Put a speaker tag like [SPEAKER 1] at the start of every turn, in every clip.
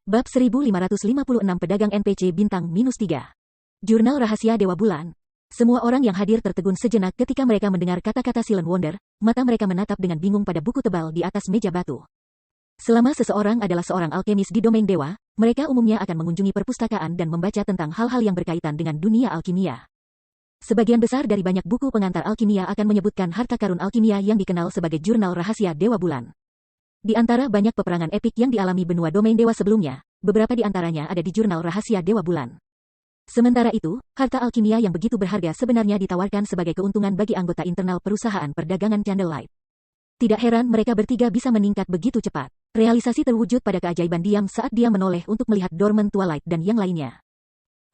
[SPEAKER 1] Bab 1556 Pedagang NPC Bintang -3. Jurnal Rahasia Dewa Bulan. Semua orang yang hadir tertegun sejenak ketika mereka mendengar kata-kata Silent Wonder, mata mereka menatap dengan bingung pada buku tebal di atas meja batu. Selama seseorang adalah seorang alkemis di domain dewa, mereka umumnya akan mengunjungi perpustakaan dan membaca tentang hal-hal yang berkaitan dengan dunia alkimia. Sebagian besar dari banyak buku pengantar alkimia akan menyebutkan harta karun alkimia yang dikenal sebagai Jurnal Rahasia Dewa Bulan. Di antara banyak peperangan epik yang dialami benua domain dewa sebelumnya, beberapa di antaranya ada di Jurnal Rahasia Dewa Bulan. Sementara itu, harta alkimia yang begitu berharga sebenarnya ditawarkan sebagai keuntungan bagi anggota internal perusahaan perdagangan Candlelight. Tidak heran mereka bertiga bisa meningkat begitu cepat. Realisasi terwujud pada keajaiban diam saat dia menoleh untuk melihat Dormant Twilight dan yang lainnya.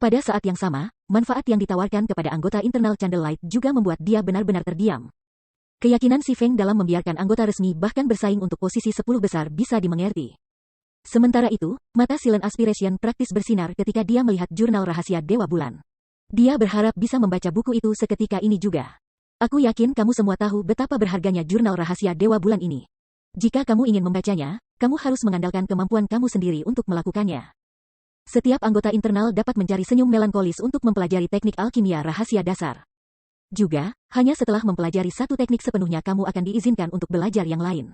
[SPEAKER 1] Pada saat yang sama, manfaat yang ditawarkan kepada anggota internal Candlelight juga membuat dia benar-benar terdiam. Keyakinan Si Feng dalam membiarkan anggota resmi bahkan bersaing untuk posisi 10 besar bisa dimengerti. Sementara itu, mata Silent Aspiration praktis bersinar ketika dia melihat Jurnal Rahasia Dewa Bulan. Dia berharap bisa membaca buku itu seketika ini juga. Aku yakin kamu semua tahu betapa berharganya Jurnal Rahasia Dewa Bulan ini. Jika kamu ingin membacanya, kamu harus mengandalkan kemampuan kamu sendiri untuk melakukannya. Setiap anggota internal dapat mencari senyum melankolis untuk mempelajari teknik alkimia rahasia dasar. Juga, hanya setelah mempelajari satu teknik sepenuhnya kamu akan diizinkan untuk belajar yang lain.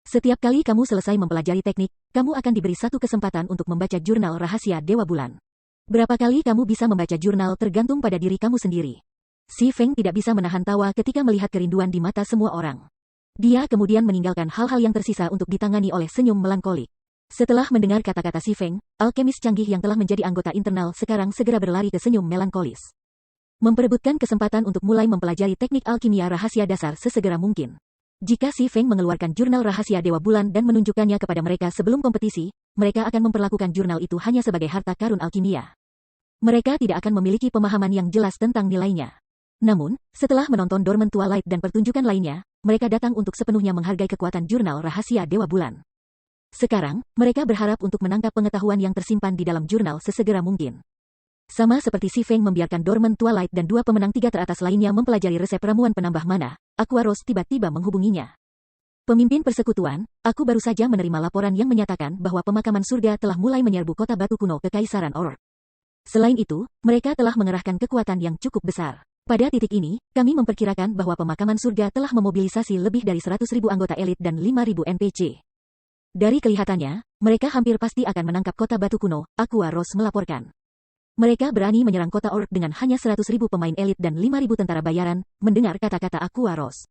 [SPEAKER 1] Setiap kali kamu selesai mempelajari teknik, kamu akan diberi satu kesempatan untuk membaca Jurnal Rahasia Dewa Bulan. Berapa kali kamu bisa membaca jurnal tergantung pada diri kamu sendiri. Si Feng tidak bisa menahan tawa ketika melihat kerinduan di mata semua orang. Dia kemudian meninggalkan hal-hal yang tersisa untuk ditangani oleh senyum melankolik. Setelah mendengar kata-kata Si Feng, alkemis canggih yang telah menjadi anggota internal sekarang segera berlari ke senyum melankolis. Memperebutkan kesempatan untuk mulai mempelajari teknik alkimia rahasia dasar sesegera mungkin. Jika Si Feng mengeluarkan Jurnal Rahasia Dewa Bulan dan menunjukkannya kepada mereka sebelum kompetisi, mereka akan memperlakukan jurnal itu hanya sebagai harta karun alkimia. Mereka tidak akan memiliki pemahaman yang jelas tentang nilainya. Namun, setelah menonton Dormant Twilight dan pertunjukan lainnya, mereka datang untuk sepenuhnya menghargai kekuatan Jurnal Rahasia Dewa Bulan. Sekarang, mereka berharap untuk menangkap pengetahuan yang tersimpan di dalam jurnal sesegera mungkin. Sama seperti Si Feng membiarkan Dormant Twilight dan dua pemenang tiga teratas lainnya mempelajari resep ramuan penambah mana, Aqua Rose tiba-tiba menghubunginya. Pemimpin persekutuan, aku baru saja menerima laporan yang menyatakan bahwa pemakaman surga telah mulai menyerbu kota batu kuno Kekaisaran Orc. Selain itu, mereka telah mengerahkan kekuatan yang cukup besar. Pada titik ini, kami memperkirakan bahwa pemakaman surga telah memobilisasi lebih dari 100.000 anggota elit dan 5.000 NPC. Dari kelihatannya, mereka hampir pasti akan menangkap kota batu kuno, Aqua Rose melaporkan. Mereka berani menyerang kota Orc dengan hanya 100.000 pemain elit dan 5.000 tentara bayaran. Mendengar kata-kata Aqua Rose,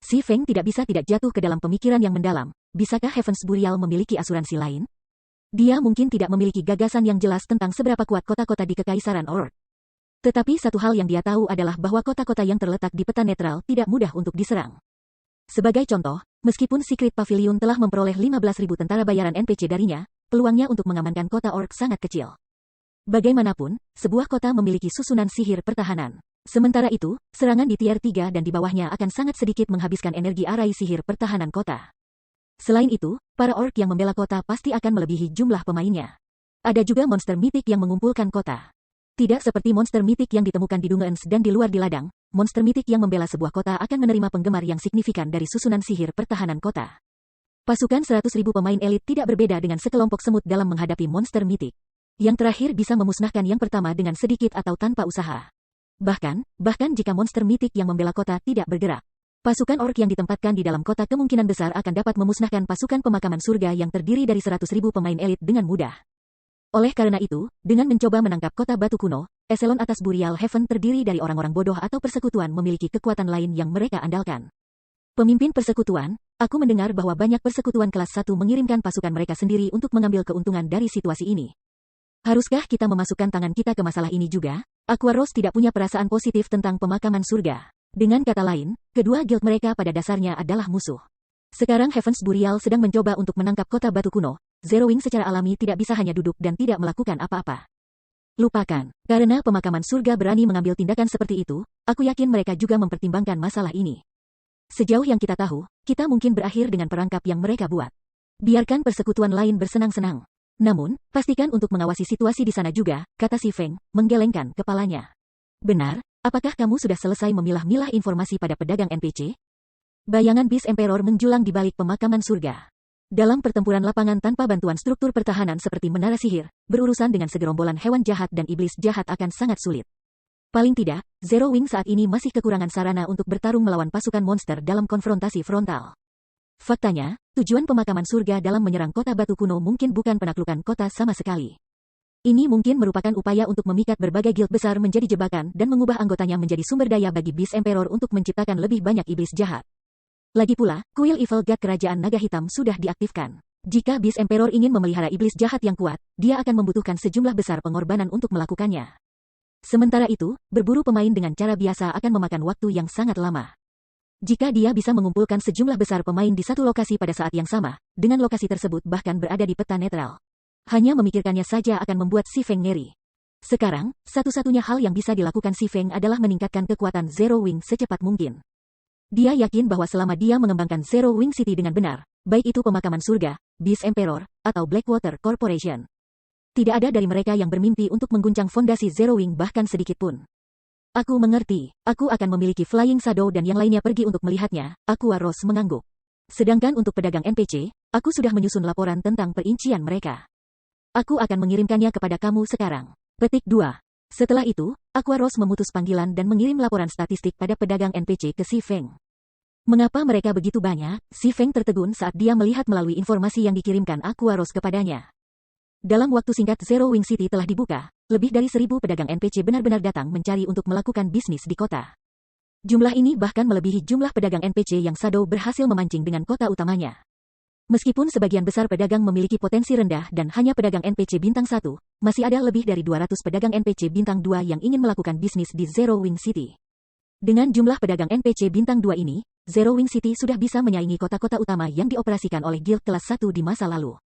[SPEAKER 1] Si Feng tidak bisa tidak jatuh ke dalam pemikiran yang mendalam. Bisakah Heavens Burial memiliki asuransi lain? Dia mungkin tidak memiliki gagasan yang jelas tentang seberapa kuat kota-kota di Kekaisaran Orc. Tetapi satu hal yang dia tahu adalah bahwa kota-kota yang terletak di peta netral tidak mudah untuk diserang. Sebagai contoh, meskipun Secret Pavilion telah memperoleh 15.000 tentara bayaran NPC darinya, peluangnya untuk mengamankan kota Orc sangat kecil. Bagaimanapun, sebuah kota memiliki susunan sihir pertahanan. Sementara itu, serangan di tier 3 dan di bawahnya akan sangat sedikit menghabiskan energi arai sihir pertahanan kota. Selain itu, para orc yang membela kota pasti akan melebihi jumlah pemainnya. Ada juga monster mitik yang mengumpulkan kota. Tidak seperti monster mitik yang ditemukan di Dungeons dan di luar di ladang, monster mitik yang membela sebuah kota akan menerima penggemar yang signifikan dari susunan sihir pertahanan kota. Pasukan 100.000 pemain elit tidak berbeda dengan sekelompok semut dalam menghadapi monster mitik. Yang terakhir bisa memusnahkan yang pertama dengan sedikit atau tanpa usaha. Bahkan jika monster mitik yang membela kota tidak bergerak, pasukan orc yang ditempatkan di dalam kota kemungkinan besar akan dapat memusnahkan pasukan pemakaman surga yang terdiri dari 100.000 pemain elit dengan mudah. Oleh karena itu, dengan mencoba menangkap kota batu kuno, eselon atas Burial Heaven terdiri dari orang-orang bodoh atau persekutuan memiliki kekuatan lain yang mereka andalkan. Pemimpin persekutuan, aku mendengar bahwa banyak persekutuan kelas 1 mengirimkan pasukan mereka sendiri untuk mengambil keuntungan dari situasi ini. Haruskah kita memasukkan tangan kita ke masalah ini juga? Aqua Rose tidak punya perasaan positif tentang pemakaman surga. Dengan kata lain, kedua guild mereka pada dasarnya adalah musuh. Sekarang Heavens Burial sedang mencoba untuk menangkap kota batu kuno. Zero Wing secara alami tidak bisa hanya duduk dan tidak melakukan apa-apa. Lupakan, karena pemakaman surga berani mengambil tindakan seperti itu, aku yakin mereka juga mempertimbangkan masalah ini. Sejauh yang kita tahu, kita mungkin berakhir dengan perangkap yang mereka buat. Biarkan persekutuan lain bersenang-senang. Namun, pastikan untuk mengawasi situasi di sana juga, kata Si Feng, menggelengkan kepalanya. Benar, apakah kamu sudah selesai memilah-milah informasi pada pedagang NPC? Bayangan Beast Emperor menjulang di balik pemakaman surga. Dalam pertempuran lapangan tanpa bantuan struktur pertahanan seperti menara sihir, berurusan dengan segerombolan hewan jahat dan iblis jahat akan sangat sulit. Paling tidak, Zero Wing saat ini masih kekurangan sarana untuk bertarung melawan pasukan monster dalam konfrontasi frontal. Faktanya, tujuan pemakaman surga dalam menyerang kota batu kuno mungkin bukan penaklukan kota sama sekali. Ini mungkin merupakan upaya untuk memikat berbagai guild besar menjadi jebakan dan mengubah anggotanya menjadi sumber daya bagi Beast Emperor untuk menciptakan lebih banyak iblis jahat. Lagi pula, kuil Evil God Kerajaan Naga Hitam sudah diaktifkan. Jika Beast Emperor ingin memelihara iblis jahat yang kuat, dia akan membutuhkan sejumlah besar pengorbanan untuk melakukannya. Sementara itu, berburu pemain dengan cara biasa akan memakan waktu yang sangat lama. Jika dia bisa mengumpulkan sejumlah besar pemain di satu lokasi pada saat yang sama, dengan lokasi tersebut bahkan berada di peta netral, hanya memikirkannya saja akan membuat Si Feng ngeri. Sekarang, satu-satunya hal yang bisa dilakukan Si Feng adalah meningkatkan kekuatan Zero Wing secepat mungkin. Dia yakin bahwa selama dia mengembangkan Zero Wing City dengan benar, baik itu pemakaman surga, Beast Emperor, atau Blackwater Corporation, tidak ada dari mereka yang bermimpi untuk mengguncang fondasi Zero Wing bahkan sedikit pun. Aku mengerti, aku akan memiliki Flying Shadow dan yang lainnya pergi untuk melihatnya, Aqua Rose mengangguk. Sedangkan untuk pedagang NPC, aku sudah menyusun laporan tentang perincian mereka. Aku akan mengirimkannya kepada kamu sekarang. Petik 2. Setelah itu, Aqua Rose memutus panggilan dan mengirim laporan statistik pada pedagang NPC ke Si Feng. Mengapa mereka begitu banyak? Si Feng tertegun saat dia melihat melalui informasi yang dikirimkan Aqua Rose kepadanya. Dalam waktu singkat Zero Wing City telah dibuka, lebih dari 1.000 pedagang NPC benar-benar datang mencari untuk melakukan bisnis di kota. Jumlah ini bahkan melebihi jumlah pedagang NPC yang Shadow berhasil memancing dengan kota utamanya. Meskipun sebagian besar pedagang memiliki potensi rendah dan hanya pedagang NPC bintang 1, masih ada lebih dari 200 pedagang NPC bintang 2 yang ingin melakukan bisnis di Zero Wing City. Dengan jumlah pedagang NPC bintang 2 ini, Zero Wing City sudah bisa menyaingi kota-kota utama yang dioperasikan oleh guild kelas 1 di masa lalu.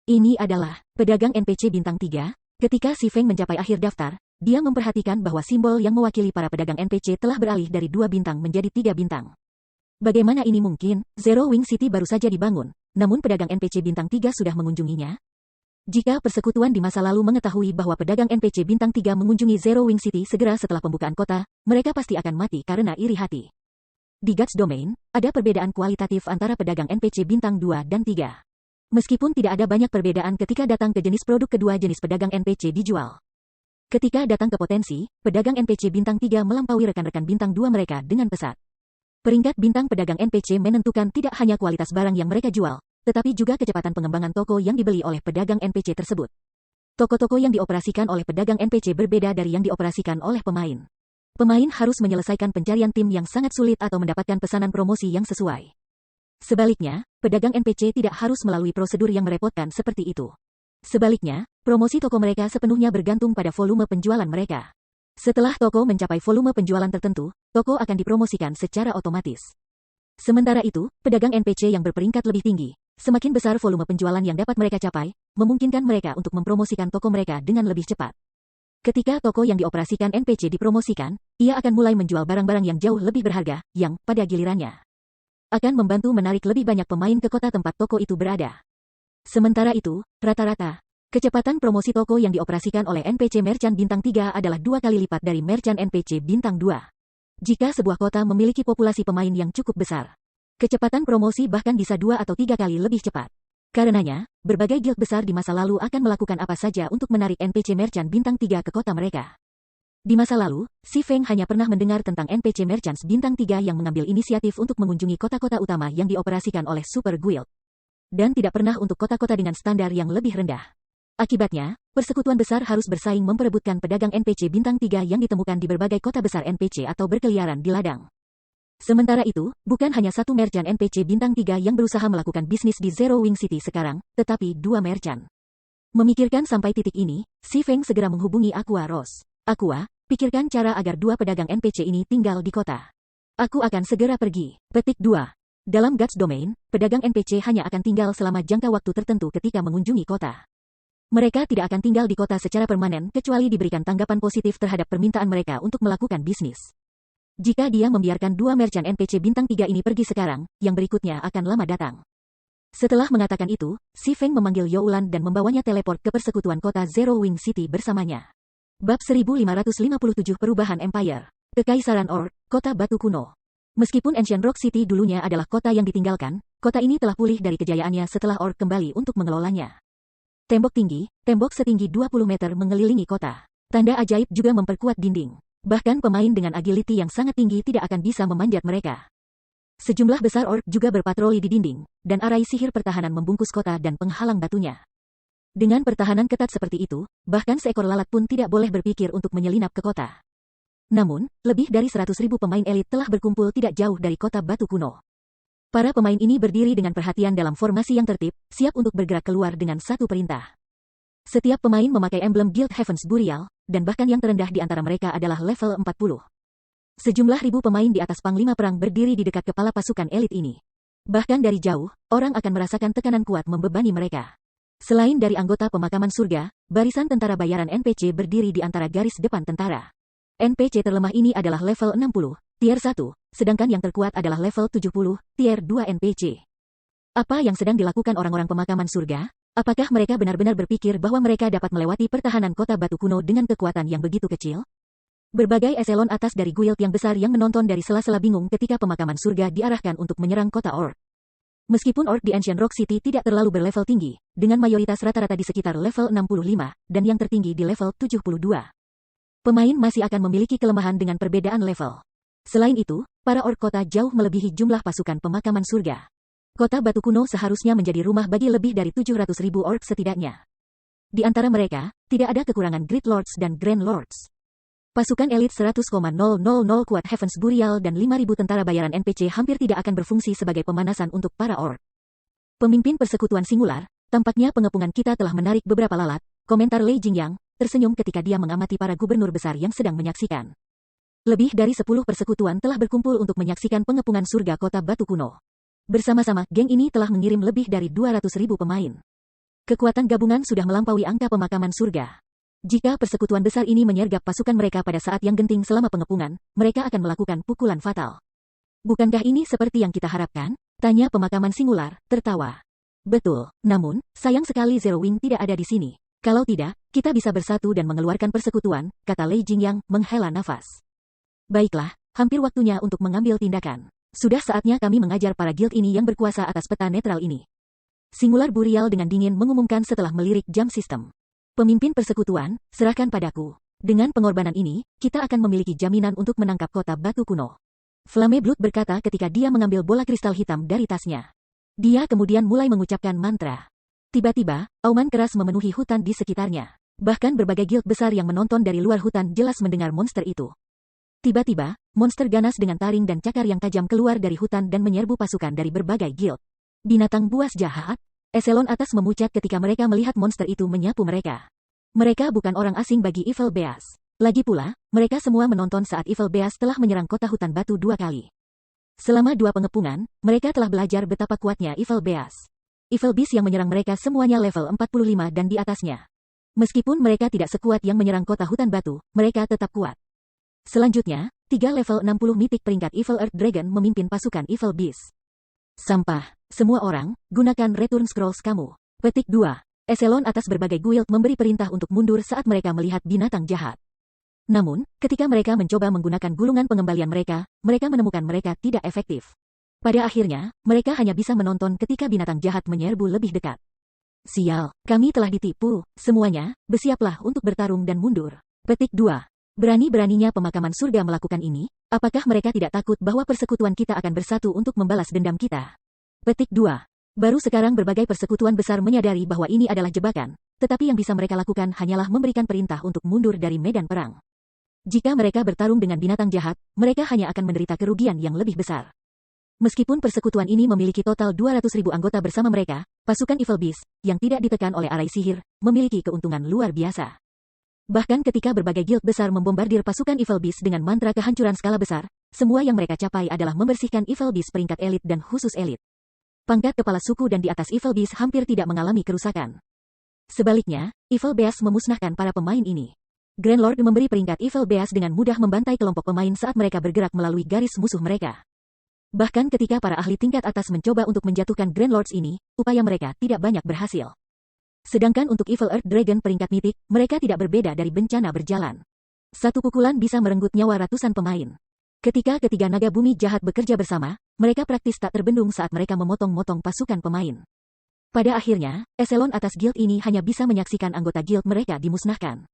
[SPEAKER 1] Ini adalah pedagang NPC bintang 3. Ketika Si Feng mencapai akhir daftar, dia memperhatikan bahwa simbol yang mewakili para pedagang NPC telah beralih dari 2 bintang menjadi 3 bintang. Bagaimana ini mungkin? Zero Wing City baru saja dibangun, namun pedagang NPC bintang 3 sudah mengunjunginya? Jika persekutuan di masa lalu mengetahui bahwa pedagang NPC bintang 3 mengunjungi Zero Wing City segera setelah pembukaan kota, mereka pasti akan mati karena iri hati. Di Gods Domain, ada perbedaan kualitatif antara pedagang NPC bintang 2 dan 3. Meskipun tidak ada banyak perbedaan ketika datang ke jenis produk kedua jenis pedagang NPC dijual. Ketika datang ke potensi, pedagang NPC bintang 3 melampaui rekan-rekan bintang 2 mereka dengan pesat. Peringkat bintang pedagang NPC menentukan tidak hanya kualitas barang yang mereka jual, tetapi juga kecepatan pengembangan toko yang dibeli oleh pedagang NPC tersebut. Toko-toko yang dioperasikan oleh pedagang NPC berbeda dari yang dioperasikan oleh pemain. Pemain harus menyelesaikan pencarian tim yang sangat sulit atau mendapatkan pesanan promosi yang sesuai. Sebaliknya, pedagang NPC tidak harus melalui prosedur yang merepotkan seperti itu. Sebaliknya, promosi toko mereka sepenuhnya bergantung pada volume penjualan mereka. Setelah toko mencapai volume penjualan tertentu, toko akan dipromosikan secara otomatis. Sementara itu, pedagang NPC yang berperingkat lebih tinggi, semakin besar volume penjualan yang dapat mereka capai, memungkinkan mereka untuk mempromosikan toko mereka dengan lebih cepat. Ketika toko yang dioperasikan NPC dipromosikan, ia akan mulai menjual barang-barang yang jauh lebih berharga, yang, pada gilirannya, akan membantu menarik lebih banyak pemain ke kota tempat toko itu berada. Sementara itu, rata-rata, kecepatan promosi toko yang dioperasikan oleh NPC Merchant Bintang 3 adalah 2 kali lipat dari Merchant NPC Bintang 2. Jika sebuah kota memiliki populasi pemain yang cukup besar, kecepatan promosi bahkan bisa 2 atau 3 kali lebih cepat. Karenanya, berbagai guild besar di masa lalu akan melakukan apa saja untuk menarik NPC Merchant Bintang 3 ke kota mereka. Di masa lalu, Si Feng hanya pernah mendengar tentang NPC Merchants Bintang 3 yang mengambil inisiatif untuk mengunjungi kota-kota utama yang dioperasikan oleh Super Guild. Dan tidak pernah untuk kota-kota dengan standar yang lebih rendah. Akibatnya, persekutuan besar harus bersaing memperebutkan pedagang NPC Bintang 3 yang ditemukan di berbagai kota besar NPC atau berkeliaran di ladang. Sementara itu, bukan hanya satu merchant NPC Bintang 3 yang berusaha melakukan bisnis di Zero Wing City sekarang, tetapi 2 merchant. Memikirkan sampai titik ini, Si Feng segera menghubungi Aqua Rose. Aqua, pikirkan cara agar 2 pedagang NPC ini tinggal di kota. Aku akan segera pergi. Petik 2. Dalam Gods Domain, pedagang NPC hanya akan tinggal selama jangka waktu tertentu ketika mengunjungi kota. Mereka tidak akan tinggal di kota secara permanen kecuali diberikan tanggapan positif terhadap permintaan mereka untuk melakukan bisnis. Jika dia membiarkan 2 merchant NPC Bintang 3 ini pergi sekarang, yang berikutnya akan lama datang. Setelah mengatakan itu, Si Feng memanggil Youlan dan membawanya teleport ke persekutuan kota Zero Wing City bersamanya. Bab 1557 Perubahan Empire. Kekaisaran Orc, Kota Batu Kuno. Meskipun Ancient Rock City dulunya adalah kota yang ditinggalkan, kota ini telah pulih dari kejayaannya setelah Orc kembali untuk mengelolanya. Tembok setinggi 20 meter mengelilingi kota. Tanda ajaib juga memperkuat dinding. Bahkan pemain dengan agility yang sangat tinggi tidak akan bisa memanjat mereka. Sejumlah besar Orc juga berpatroli di dinding, dan arai sihir pertahanan membungkus kota dan penghalang batunya. Dengan pertahanan ketat seperti itu, bahkan seekor lalat pun tidak boleh berpikir untuk menyelinap ke kota. Namun, lebih dari 100.000 pemain elit telah berkumpul tidak jauh dari kota batu kuno. Para pemain ini berdiri dengan perhatian dalam formasi yang tertib, siap untuk bergerak keluar dengan satu perintah. Setiap pemain memakai emblem Guild Heavens Burial, dan bahkan yang terendah di antara mereka adalah level 40. Sejumlah ribu pemain di atas panglima perang berdiri di dekat kepala pasukan elit ini. Bahkan dari jauh, orang akan merasakan tekanan kuat membebani mereka. Selain dari anggota pemakaman surga, barisan tentara bayaran NPC berdiri di antara garis depan tentara. NPC terlemah ini adalah level 60, tier 1, sedangkan yang terkuat adalah level 70, tier 2 NPC. Apa yang sedang dilakukan orang-orang pemakaman surga? Apakah mereka benar-benar berpikir bahwa mereka dapat melewati pertahanan kota batu kuno dengan kekuatan yang begitu kecil? Berbagai eselon atas dari guild yang besar yang menonton dari sela-sela bingung ketika pemakaman surga diarahkan untuk menyerang kota Orc. Meskipun Orc di Ancient Rock City tidak terlalu berlevel tinggi, dengan mayoritas rata-rata di sekitar level 65, dan yang tertinggi di level 72. Pemain masih akan memiliki kelemahan dengan perbedaan level. Selain itu, para Orc kota jauh melebihi jumlah pasukan pemakaman surga. Kota batu kuno seharusnya menjadi rumah bagi lebih dari 700.000 Orc setidaknya. Di antara mereka, tidak ada kekurangan Great Lords dan Grand Lords. Pasukan elit 100,000 kuat Heavens Burial dan 5.000 tentara bayaran NPC hampir tidak akan berfungsi sebagai pemanasan untuk para Orc. Pemimpin persekutuan singular, tampaknya pengepungan kita telah menarik beberapa lalat, komentar Lei Jingyang, tersenyum ketika dia mengamati para gubernur besar yang sedang menyaksikan. Lebih dari 10 persekutuan telah berkumpul untuk menyaksikan pengepungan surga kota batu kuno. Bersama-sama, geng ini telah mengirim lebih dari 200.000 pemain. Kekuatan gabungan sudah melampaui angka pemakaman surga. Jika persekutuan besar ini menyergap pasukan mereka pada saat yang genting selama pengepungan, mereka akan melakukan pukulan fatal. Bukankah ini seperti yang kita harapkan? Tanya pemakaman singular, tertawa. Betul, namun, sayang sekali Zero Wing tidak ada di sini. Kalau tidak, kita bisa bersatu dan mengeluarkan persekutuan, kata Lei Jingyang, menghela nafas. Baiklah, hampir waktunya untuk mengambil tindakan. Sudah saatnya kami mengajar para guild ini yang berkuasa atas peta netral ini. Singular Burial dengan dingin mengumumkan setelah melirik jam sistem. Pemimpin persekutuan, serahkan padaku. Dengan pengorbanan ini, kita akan memiliki jaminan untuk menangkap kota batu kuno. Flame Blood berkata ketika dia mengambil bola kristal hitam dari tasnya. Dia kemudian mulai mengucapkan mantra. Tiba-tiba, auman keras memenuhi hutan di sekitarnya. Bahkan berbagai guild besar yang menonton dari luar hutan jelas mendengar monster itu. Tiba-tiba, monster ganas dengan taring dan cakar yang tajam keluar dari hutan dan menyerbu pasukan dari berbagai guild. Binatang buas jahat? Eselon atas memucat ketika mereka melihat monster itu menyapu mereka. Mereka bukan orang asing bagi Evil Beast. Lagi pula, mereka semua menonton saat Evil Beast telah menyerang kota hutan batu 2 kali. Selama 2 pengepungan, mereka telah belajar betapa kuatnya Evil Beast. Evil Beast yang menyerang mereka semuanya level 45 dan di atasnya. Meskipun mereka tidak sekuat yang menyerang kota hutan batu, mereka tetap kuat. Selanjutnya, 3 level 60 mitik peringkat Evil Earth Dragon memimpin pasukan Evil Beast. Sampah. Semua orang, gunakan Return Scrolls kamu. Petik 2. Eselon atas berbagai guild memberi perintah untuk mundur saat mereka melihat binatang jahat. Namun, ketika mereka mencoba menggunakan gulungan pengembalian mereka menemukan mereka tidak efektif. Pada akhirnya, mereka hanya bisa menonton ketika binatang jahat menyerbu lebih dekat. Sial, kami telah ditipu. Semuanya, bersiaplah untuk bertarung dan mundur. Petik 2. Berani-beraninya pemakaman surga melakukan ini, apakah mereka tidak takut bahwa persekutuan kita akan bersatu untuk membalas dendam kita? Petik 2. Baru sekarang berbagai persekutuan besar menyadari bahwa ini adalah jebakan, tetapi yang bisa mereka lakukan hanyalah memberikan perintah untuk mundur dari medan perang. Jika mereka bertarung dengan binatang jahat, mereka hanya akan menderita kerugian yang lebih besar. Meskipun persekutuan ini memiliki total 200.000 anggota bersama mereka, pasukan Evil Beast, yang tidak ditekan oleh arai sihir, memiliki keuntungan luar biasa. Bahkan ketika berbagai guild besar membombardir pasukan Evil Beast dengan mantra kehancuran skala besar, semua yang mereka capai adalah membersihkan Evil Beast peringkat elit dan khusus elit. Pangkat kepala suku dan di atas Evil Beast hampir tidak mengalami kerusakan. Sebaliknya, Evil Beast memusnahkan para pemain ini. Grand Lord memberi peringkat Evil Beast dengan mudah membantai kelompok pemain saat mereka bergerak melalui garis musuh mereka. Bahkan ketika para ahli tingkat atas mencoba untuk menjatuhkan Grand Lords ini, upaya mereka tidak banyak berhasil. Sedangkan untuk Evil Earth Dragon peringkat mitik, mereka tidak berbeda dari bencana berjalan. Satu pukulan bisa merenggut nyawa ratusan pemain. Ketika ketiga naga bumi jahat bekerja bersama, mereka praktis tak terbendung saat mereka memotong-motong pasukan pemain. Pada akhirnya, eselon atas guild ini hanya bisa menyaksikan anggota guild mereka dimusnahkan.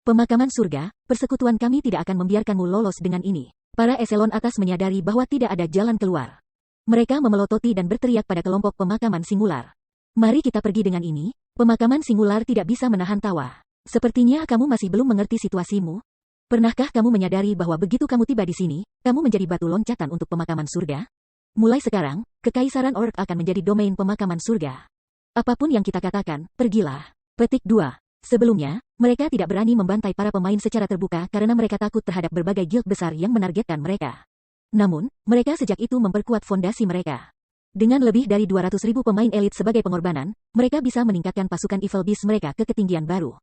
[SPEAKER 1] Pemakaman surga, persekutuan kami tidak akan membiarkanmu lolos dengan ini. Para eselon atas menyadari bahwa tidak ada jalan keluar. Mereka memelototi dan berteriak pada kelompok pemakaman singular. Mari kita pergi dengan ini. Pemakaman singular tidak bisa menahan tawa. Sepertinya kamu masih belum mengerti situasimu. Pernahkah kamu menyadari bahwa begitu kamu tiba di sini, kamu menjadi batu loncatan untuk pemakaman surga? Mulai sekarang, Kekaisaran Orc akan menjadi domain pemakaman surga. Apapun yang kita katakan, pergilah. Petik 2. Sebelumnya, mereka tidak berani membantai para pemain secara terbuka karena mereka takut terhadap berbagai guild besar yang menargetkan mereka. Namun, mereka sejak itu memperkuat fondasi mereka. Dengan lebih dari 200.000 pemain elit sebagai pengorbanan, mereka bisa meningkatkan pasukan Evil Beast mereka ke ketinggian baru.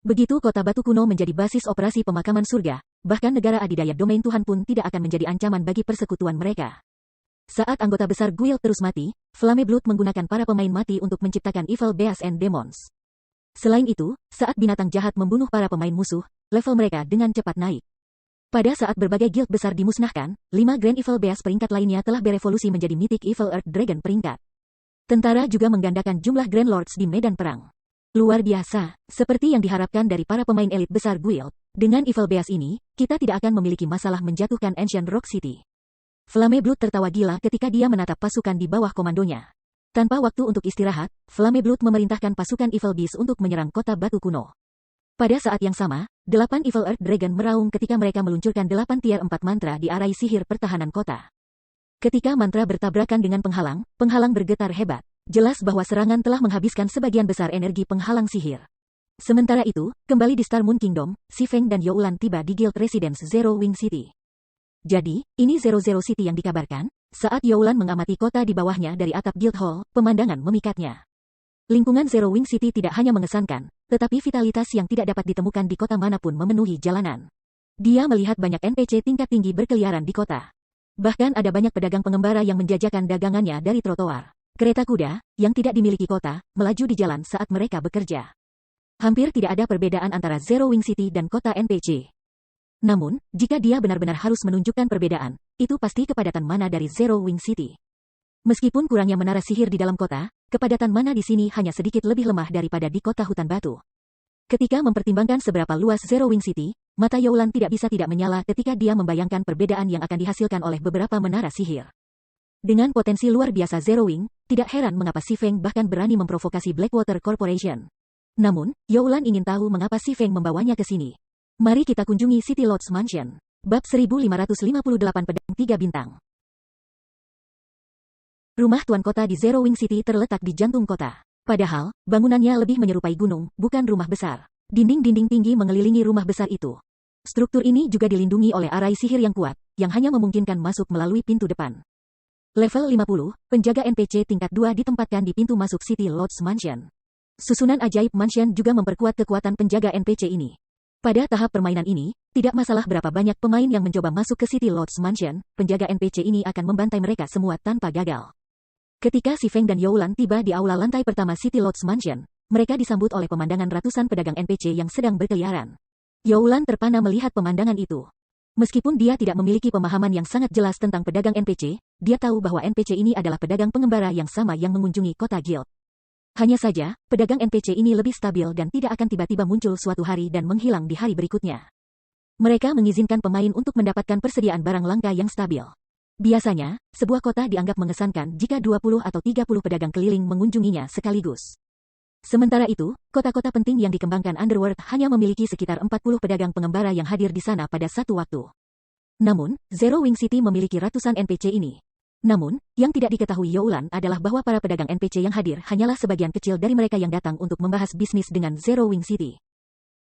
[SPEAKER 1] Begitu kota batu kuno menjadi basis operasi pemakaman surga, bahkan negara adidaya domain Tuhan pun tidak akan menjadi ancaman bagi persekutuan mereka. Saat anggota besar guild terus mati, Flame Blood menggunakan para pemain mati untuk menciptakan Evil Beasts and Demons. Selain itu, saat binatang jahat membunuh para pemain musuh, level mereka dengan cepat naik. Pada saat berbagai guild besar dimusnahkan, 5 Grand Evil Beasts peringkat lainnya telah berevolusi menjadi Mythic Evil Earth Dragon peringkat. Tentara juga menggandakan jumlah Grand Lords di medan perang. Luar biasa, seperti yang diharapkan dari para pemain elit besar guild, dengan Evil Beasts ini, kita tidak akan memiliki masalah menjatuhkan Ancient Rock City. Flame Blood tertawa gila ketika dia menatap pasukan di bawah komandonya. Tanpa waktu untuk istirahat, Flame Blood memerintahkan pasukan Evil Beast untuk menyerang kota batu kuno. Pada saat yang sama, 8 Evil Earth Dragon meraung ketika mereka meluncurkan 8 tier 4 mantra di arai sihir pertahanan kota. Ketika mantra bertabrakan dengan penghalang, penghalang bergetar hebat. Jelas bahwa serangan telah menghabiskan sebagian besar energi penghalang sihir. Sementara itu, kembali di Star Moon Kingdom, Si Feng dan Youlan tiba di Guild Residence Zero Wing City. Jadi, ini Zero Zero City yang dikabarkan? Saat Youlan mengamati kota di bawahnya dari atap Guild Hall, pemandangan memikatnya. Lingkungan Zero Wing City tidak hanya mengesankan, tetapi vitalitas yang tidak dapat ditemukan di kota manapun memenuhi jalanan. Dia melihat banyak NPC tingkat tinggi berkeliaran di kota. Bahkan ada banyak pedagang pengembara yang menjajakan dagangannya dari trotoar. Kereta kuda, yang tidak dimiliki kota, melaju di jalan saat mereka bekerja. Hampir tidak ada perbedaan antara Zero Wing City dan kota NPC. Namun, jika dia benar-benar harus menunjukkan perbedaan, itu pasti kepadatan mana dari Zero Wing City. Meskipun kurangnya menara sihir di dalam kota, kepadatan mana di sini hanya sedikit lebih lemah daripada di kota hutan batu. Ketika mempertimbangkan seberapa luas Zero Wing City, mata Youlan tidak bisa tidak menyala ketika dia membayangkan perbedaan yang akan dihasilkan oleh beberapa menara sihir. Dengan potensi luar biasa Zero Wing, tidak heran mengapa Si Feng bahkan berani memprovokasi Blackwater Corporation. Namun, Youlan ingin tahu mengapa Si Feng membawanya ke sini. Mari kita kunjungi City Lord's Mansion. Bab 1558 Pedang 3 Bintang. Rumah tuan kota di Zero Wing City terletak di jantung kota. Padahal, bangunannya lebih menyerupai gunung, bukan rumah besar. Dinding-dinding tinggi mengelilingi rumah besar itu. Struktur ini juga dilindungi oleh arai sihir yang kuat, yang hanya memungkinkan masuk melalui pintu depan. Level 50, penjaga NPC tingkat 2 ditempatkan di pintu masuk City Lord's Mansion. Susunan ajaib mansion juga memperkuat kekuatan penjaga NPC ini. Pada tahap permainan ini, tidak masalah berapa banyak pemain yang mencoba masuk ke City Lord's Mansion, penjaga NPC ini akan membantai mereka semua tanpa gagal. Ketika Si Feng dan Youlan tiba di aula lantai pertama City Lord's Mansion, mereka disambut oleh pemandangan ratusan pedagang NPC yang sedang berkeliaran. Youlan terpana melihat pemandangan itu. Meskipun dia tidak memiliki pemahaman yang sangat jelas tentang pedagang NPC, dia tahu bahwa NPC ini adalah pedagang pengembara yang sama yang mengunjungi kota guild. Hanya saja, pedagang NPC ini lebih stabil dan tidak akan tiba-tiba muncul suatu hari dan menghilang di hari berikutnya. Mereka mengizinkan pemain untuk mendapatkan persediaan barang langka yang stabil. Biasanya, sebuah kota dianggap mengesankan jika 20 atau 30 pedagang keliling mengunjunginya sekaligus. Sementara itu, kota-kota penting yang dikembangkan Underworld hanya memiliki sekitar 40 pedagang pengembara yang hadir di sana pada satu waktu. Namun, Zero Wing City memiliki ratusan NPC ini. Namun, yang tidak diketahui Youlan adalah bahwa para pedagang NPC yang hadir hanyalah sebagian kecil dari mereka yang datang untuk membahas bisnis dengan Zero Wing City.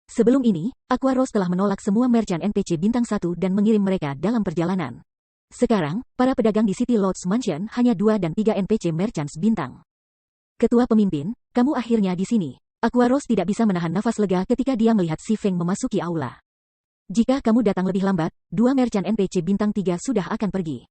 [SPEAKER 1] Sebelum ini, Aqua Rose telah menolak semua merchant NPC bintang 1 dan mengirim mereka dalam perjalanan. Sekarang, para pedagang di City Lord's Mansion hanya 2 dan 3 NPC merchants bintang. Ketua pemimpin, kamu akhirnya di sini. Aqua Rose tidak bisa menahan nafas lega ketika dia melihat Si Feng memasuki aula. Jika kamu datang lebih lambat, 2 merchant NPC bintang 3 sudah akan pergi.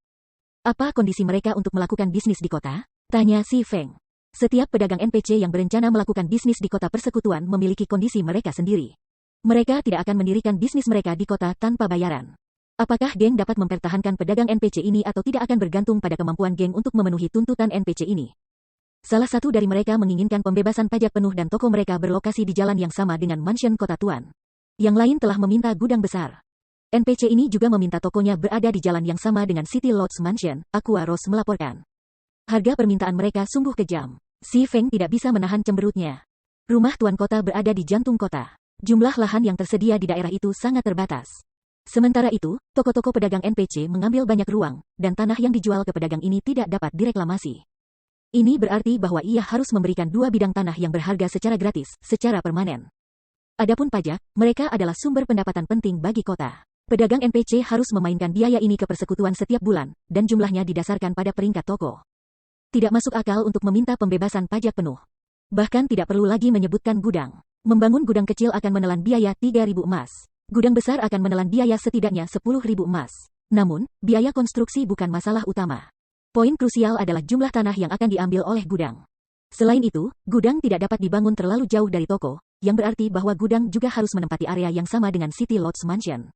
[SPEAKER 1] Apa kondisi mereka untuk melakukan bisnis di kota? Tanya Si Feng. Setiap pedagang NPC yang berencana melakukan bisnis di kota persekutuan memiliki kondisi mereka sendiri. Mereka tidak akan mendirikan bisnis mereka di kota tanpa bayaran. Apakah geng dapat mempertahankan pedagang NPC ini atau tidak akan bergantung pada kemampuan geng untuk memenuhi tuntutan NPC ini. Salah satu dari mereka menginginkan pembebasan pajak penuh dan toko mereka berlokasi di jalan yang sama dengan mansion kota tuan. Yang lain telah meminta gudang besar. NPC ini juga meminta tokonya berada di jalan yang sama dengan City Lodge Mansion, Aqua Rose melaporkan. Harga permintaan mereka sungguh kejam. Si Feng tidak bisa menahan cemberutnya. Rumah tuan kota berada di jantung kota. Jumlah lahan yang tersedia di daerah itu sangat terbatas. Sementara itu, toko-toko pedagang NPC mengambil banyak ruang, dan tanah yang dijual ke pedagang ini tidak dapat direklamasi. Ini berarti bahwa ia harus memberikan 2 bidang tanah yang berharga secara gratis, secara permanen. Adapun pajak, mereka adalah sumber pendapatan penting bagi kota. Pedagang NPC harus memainkan biaya ini ke persekutuan setiap bulan, dan jumlahnya didasarkan pada peringkat toko. Tidak masuk akal untuk meminta pembebasan pajak penuh. Bahkan tidak perlu lagi menyebutkan gudang. Membangun gudang kecil akan menelan biaya 3.000 emas. Gudang besar akan menelan biaya setidaknya 10.000 emas. Namun, biaya konstruksi bukan masalah utama. Poin krusial adalah jumlah tanah yang akan diambil oleh gudang. Selain itu, gudang tidak dapat dibangun terlalu jauh dari toko, yang berarti bahwa gudang juga harus menempati area yang sama dengan City Lodge Mansion.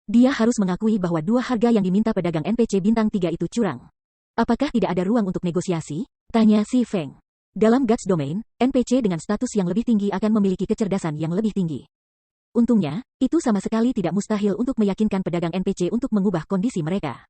[SPEAKER 1] Dia harus mengakui bahwa 2 harga yang diminta pedagang NPC bintang 3 itu curang. Apakah tidak ada ruang untuk negosiasi? Tanya si Feng. Dalam Guts Domain, NPC dengan status yang lebih tinggi akan memiliki kecerdasan yang lebih tinggi. Untungnya, itu sama sekali tidak mustahil untuk meyakinkan pedagang NPC untuk mengubah kondisi mereka.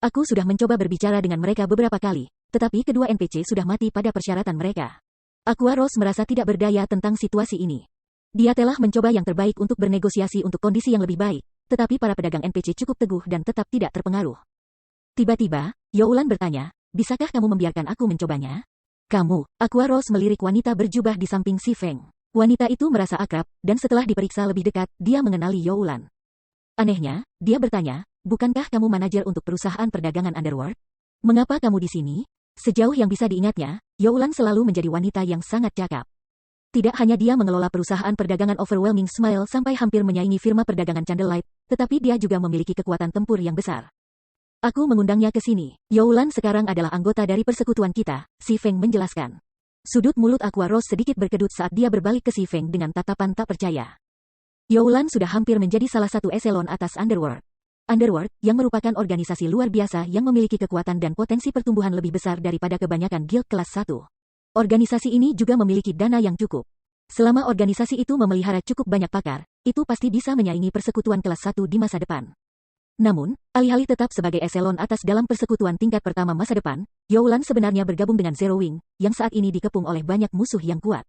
[SPEAKER 1] Aku sudah mencoba berbicara dengan mereka beberapa kali, tetapi kedua NPC sudah mati pada persyaratan mereka. Aqua Rose merasa tidak berdaya tentang situasi ini. Dia telah mencoba yang terbaik untuk bernegosiasi untuk kondisi yang lebih baik, tetapi para pedagang NPC cukup teguh dan tetap tidak terpengaruh. Tiba-tiba, Youlan bertanya, bisakah kamu membiarkan aku mencobanya? Kamu, Aqua Rose melirik wanita berjubah di samping si Feng. Wanita itu merasa akrab, dan setelah diperiksa lebih dekat, dia mengenali Youlan. Anehnya, dia bertanya, bukankah kamu manajer untuk perusahaan perdagangan Underworld? Mengapa kamu di sini? Sejauh yang bisa diingatnya, Youlan selalu menjadi wanita yang sangat cakap. Tidak hanya dia mengelola perusahaan perdagangan Overwhelming Smile sampai hampir menyaingi firma perdagangan Candlelight, tetapi dia juga memiliki kekuatan tempur yang besar. Aku mengundangnya ke sini. Youlan sekarang adalah anggota dari persekutuan kita, si Feng menjelaskan. Sudut mulut Aqua Rose sedikit berkedut saat dia berbalik ke si Feng dengan tatapan tak percaya. Youlan sudah hampir menjadi salah satu eselon atas Underworld. Underworld, yang merupakan organisasi luar biasa yang memiliki kekuatan dan potensi pertumbuhan lebih besar daripada kebanyakan guild kelas 1. Organisasi ini juga memiliki dana yang cukup. Selama organisasi itu memelihara cukup banyak pakar, itu pasti bisa menyaingi persekutuan kelas 1 di masa depan. Namun, alih-alih tetap sebagai eselon atas dalam persekutuan tingkat pertama masa depan, Youlan sebenarnya bergabung dengan Zero Wing, yang saat ini dikepung oleh banyak musuh yang kuat.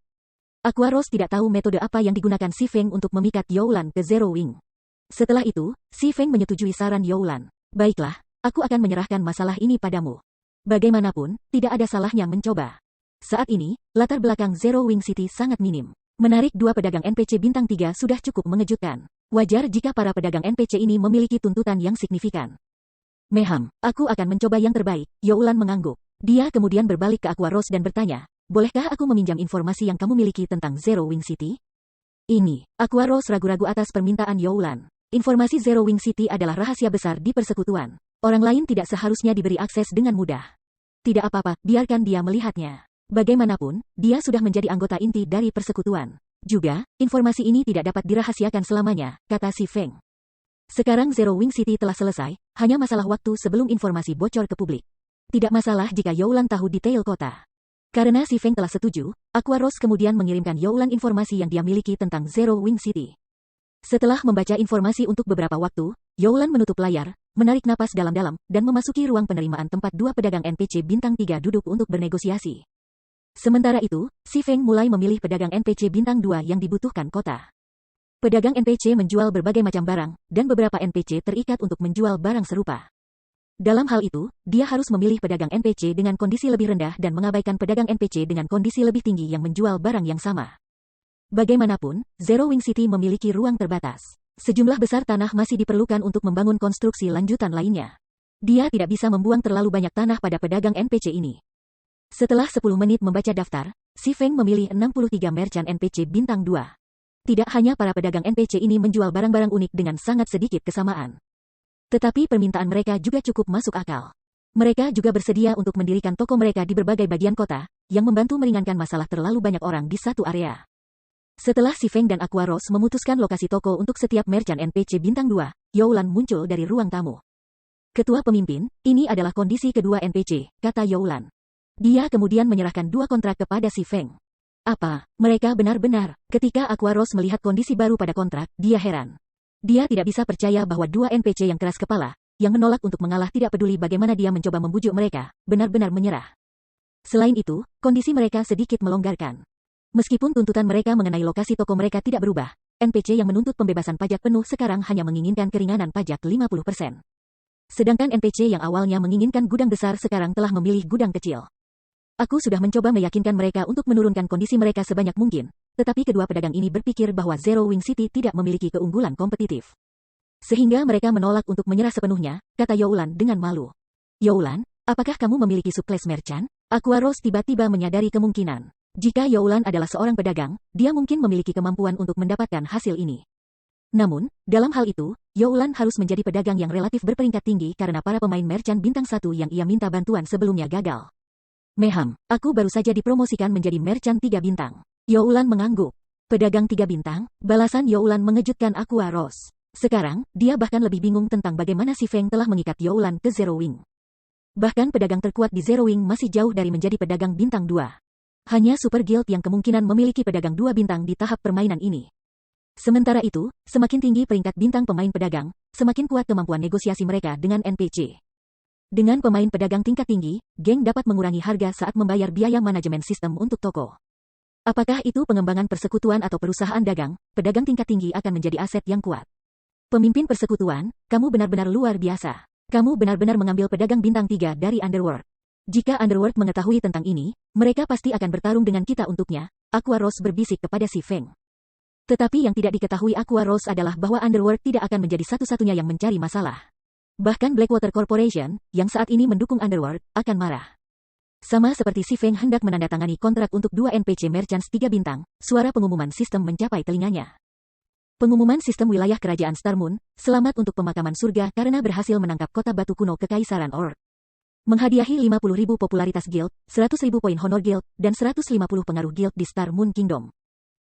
[SPEAKER 1] Aqua Rose tidak tahu metode apa yang digunakan si Feng untuk memikat Youlan ke Zero Wing. Setelah itu, si Feng menyetujui saran Youlan. Baiklah, aku akan menyerahkan masalah ini padamu. Bagaimanapun, tidak ada salahnya mencoba. Saat ini, latar belakang Zero Wing City sangat minim. Menarik 2 pedagang NPC bintang 3 sudah cukup mengejutkan. Wajar jika para pedagang NPC ini memiliki tuntutan yang signifikan. Meham, aku akan mencoba yang terbaik, Youlan mengangguk. Dia kemudian berbalik ke Aqua Rose dan bertanya, bolehkah aku meminjam informasi yang kamu miliki tentang Zero Wing City? Ini, Aqua Rose ragu-ragu atas permintaan Youlan. Informasi Zero Wing City adalah rahasia besar di persekutuan. Orang lain tidak seharusnya diberi akses dengan mudah. Tidak apa-apa, biarkan dia melihatnya. Bagaimanapun, dia sudah menjadi anggota inti dari persekutuan. Juga, informasi ini tidak dapat dirahasiakan selamanya, kata si Feng. Sekarang Zero Wing City telah selesai, hanya masalah waktu sebelum informasi bocor ke publik. Tidak masalah jika Youlan tahu detail kota. Karena si Feng telah setuju, Aqua Rose kemudian mengirimkan Youlan informasi yang dia miliki tentang Zero Wing City. Setelah membaca informasi untuk beberapa waktu, Youlan menutup layar, menarik napas dalam-dalam, dan memasuki ruang penerimaan tempat 2 pedagang NPC bintang 3 duduk untuk bernegosiasi. Sementara itu, si Feng mulai memilih pedagang NPC bintang 2 yang dibutuhkan kota. Pedagang NPC menjual berbagai macam barang, dan beberapa NPC terikat untuk menjual barang serupa. Dalam hal itu, dia harus memilih pedagang NPC dengan kondisi lebih rendah dan mengabaikan pedagang NPC dengan kondisi lebih tinggi yang menjual barang yang sama. Bagaimanapun, Zero Wing City memiliki ruang terbatas. Sejumlah besar tanah masih diperlukan untuk membangun konstruksi lanjutan lainnya. Dia tidak bisa membuang terlalu banyak tanah pada pedagang NPC ini. Setelah 10 menit membaca daftar, si Feng memilih 63 merchant NPC bintang 2. Tidak hanya para pedagang NPC ini menjual barang-barang unik dengan sangat sedikit kesamaan. Tetapi permintaan mereka juga cukup masuk akal. Mereka juga bersedia untuk mendirikan toko mereka di berbagai bagian kota, yang membantu meringankan masalah terlalu banyak orang di satu area. Setelah Si Feng dan Aqua Rose memutuskan lokasi toko untuk setiap merchant NPC bintang 2, Youlan muncul dari ruang tamu. Ketua pemimpin, ini adalah kondisi kedua NPC, kata Youlan. Dia kemudian menyerahkan 2 kontrak kepada Si Feng. Apa, mereka benar-benar? Ketika Aqua Rose melihat kondisi baru pada kontrak, dia heran. Dia tidak bisa percaya bahwa 2 NPC yang keras kepala, yang menolak untuk mengalah tidak peduli bagaimana dia mencoba membujuk mereka, benar-benar menyerah. Selain itu, kondisi mereka sedikit melonggarkan. Meskipun tuntutan mereka mengenai lokasi toko mereka tidak berubah, NPC yang menuntut pembebasan pajak penuh sekarang hanya menginginkan keringanan pajak 50%. Sedangkan NPC yang awalnya menginginkan gudang besar sekarang telah memilih gudang kecil. Aku sudah mencoba meyakinkan mereka untuk menurunkan kondisi mereka sebanyak mungkin, tetapi kedua pedagang ini berpikir bahwa Zero Wing City tidak memiliki keunggulan kompetitif. Sehingga mereka menolak untuk menyerah sepenuhnya, kata Youlan dengan malu. Youlan, apakah kamu memiliki subclass merchant? Aqua Rose tiba-tiba menyadari kemungkinan. Jika Youlan adalah seorang pedagang, dia mungkin memiliki kemampuan untuk mendapatkan hasil ini. Namun, dalam hal itu, Youlan harus menjadi pedagang yang relatif berperingkat tinggi karena para pemain merchant bintang 1 yang ia minta bantuan sebelumnya gagal. Meham, aku baru saja dipromosikan menjadi merchant 3 bintang. Youlan mengangguk. Pedagang 3 bintang, balasan Youlan mengejutkan Aqua Rose. Sekarang, dia bahkan lebih bingung tentang bagaimana Si Feng telah mengikat Youlan ke Zero Wing. Bahkan pedagang terkuat di Zero Wing masih jauh dari menjadi pedagang bintang 2. Hanya Super Guild yang kemungkinan memiliki pedagang 2 bintang di tahap permainan ini. Sementara itu, semakin tinggi peringkat bintang pemain pedagang, semakin kuat kemampuan negosiasi mereka dengan NPC. Dengan pemain pedagang tingkat tinggi, geng dapat mengurangi harga saat membayar biaya manajemen sistem untuk toko. Apakah itu pengembangan persekutuan atau perusahaan dagang, pedagang tingkat tinggi akan menjadi aset yang kuat. Pemimpin persekutuan, kamu benar-benar luar biasa. Kamu benar-benar mengambil pedagang bintang 3 dari Underworld. Jika Underworld mengetahui tentang ini, mereka pasti akan bertarung dengan kita untuknya, Aqua Rose berbisik kepada Si Feng. Tetapi yang tidak diketahui Aqua Rose adalah bahwa Underworld tidak akan menjadi satu-satunya yang mencari masalah. Bahkan Blackwater Corporation, yang saat ini mendukung Underworld, akan marah. Sama seperti Si Feng hendak menandatangani kontrak untuk 2 NPC Merchants 3 bintang, suara pengumuman sistem mencapai telinganya. Pengumuman sistem wilayah kerajaan Star Moon, selamat untuk pemakaman surga karena berhasil menangkap kota batu kuno Kekaisaran Orc. Menghadiahi 50.000 popularitas guild, 100.000 poin honor guild, dan 150 pengaruh guild di Star Moon Kingdom.